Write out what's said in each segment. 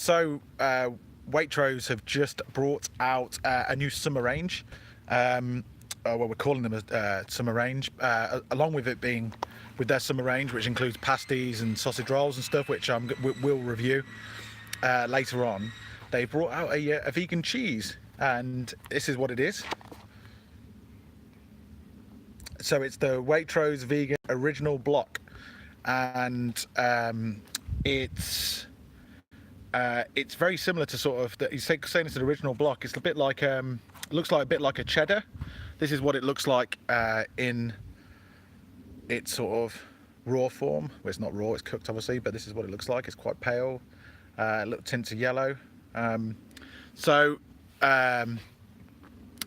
So, Waitrose have just brought out a new summer range. Well, we're calling them a summer range, along with it being with their summer range, which includes pasties and sausage rolls and stuff, which we'll review later on. They brought out a vegan cheese, and this is what it is. So it's the Waitrose Vegan Original Block, and it's very similar to sort of he's saying it's an original block. It's a bit like looks like a bit like a cheddar. This is what it looks like in its sort of raw form. Well, it's not raw, it's cooked obviously, but this is what it looks like. It's quite pale, a little tint of yellow. So I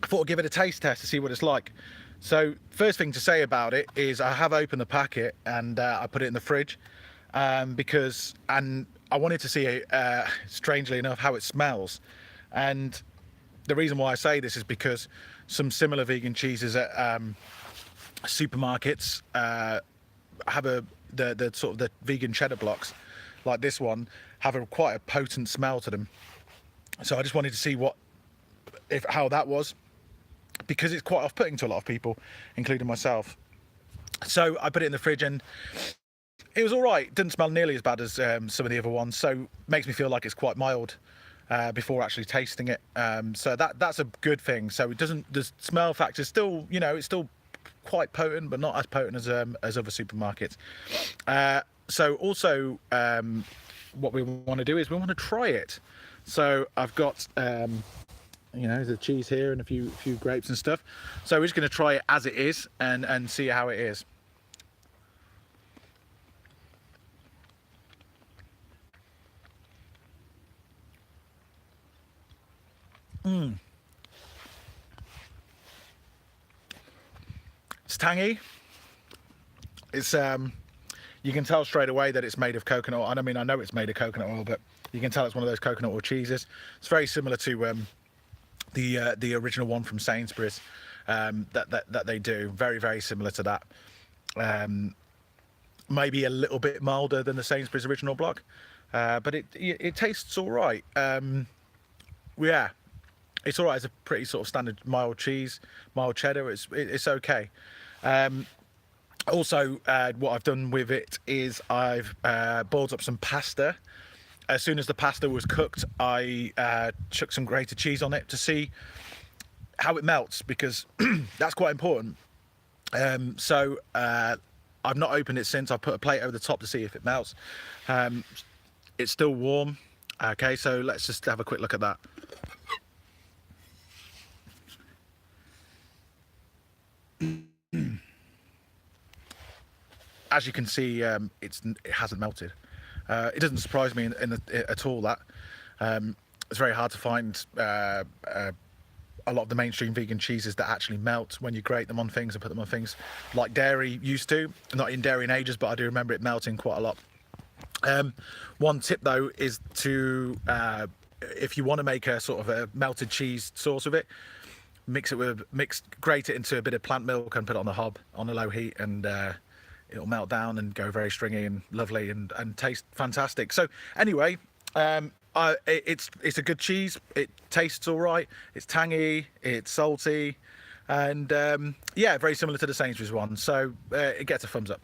thought I'd give it a taste test to see what it's like. So first thing to say about it is I have opened the packet and I put it in the fridge because I wanted to see, strangely enough, how it smells. And the reason why I say this is because some similar vegan cheeses at supermarkets have the sort of the vegan cheddar blocks, like this one, have quite a potent smell to them. So I just wanted to see how that was, because it's quite off-putting to a lot of people, including myself. So I put it in the fridge and it was all right. It didn't smell nearly as bad as some of the other ones, so makes me feel like it's quite mild before actually tasting it. So that's a good thing. So it doesn't. The smell factor is still, it's still quite potent, but not as potent as other supermarkets. So also, what we want to do is we want to try it. So I've got the cheese here and a few grapes and stuff. So we're just going to try it as it is and see how it is. It's tangy. It's you can tell straight away that it's made of coconut oil. I mean, I know it's made of coconut oil, but you can tell it's one of those coconut oil cheeses. It's very similar to the original one from Sainsbury's that they do. Very, very similar to that. Maybe a little bit milder than the Sainsbury's original block, but it tastes all right. Yeah, it's all right. It's a pretty sort of standard mild cheese, mild cheddar. It's okay. Also, what I've done with it is I've boiled up some pasta. As soon as the pasta was cooked, I chucked some grated cheese on it to see how it melts, because that's quite important. So I've not opened it since. I put a plate over the top to see if it melts. It's still warm. Okay, so let's just have a quick look at that. As you can see, it hasn't melted. It doesn't surprise me at all that it's very hard to find a lot of the mainstream vegan cheeses that actually melt when you grate them on things and put them on things, like dairy used to. Not in dairy in ages, but I do remember it melting quite a lot. One tip though is to if you want to make a sort of a melted cheese sauce with it, grate it into a bit of plant milk and put it on the hob on a low heat, and it'll melt down and go very stringy and lovely and taste fantastic. So anyway, it's a good cheese. It tastes all right. It's tangy, it's salty, and yeah, very similar to the Sainsbury's one. So it gets a thumbs up.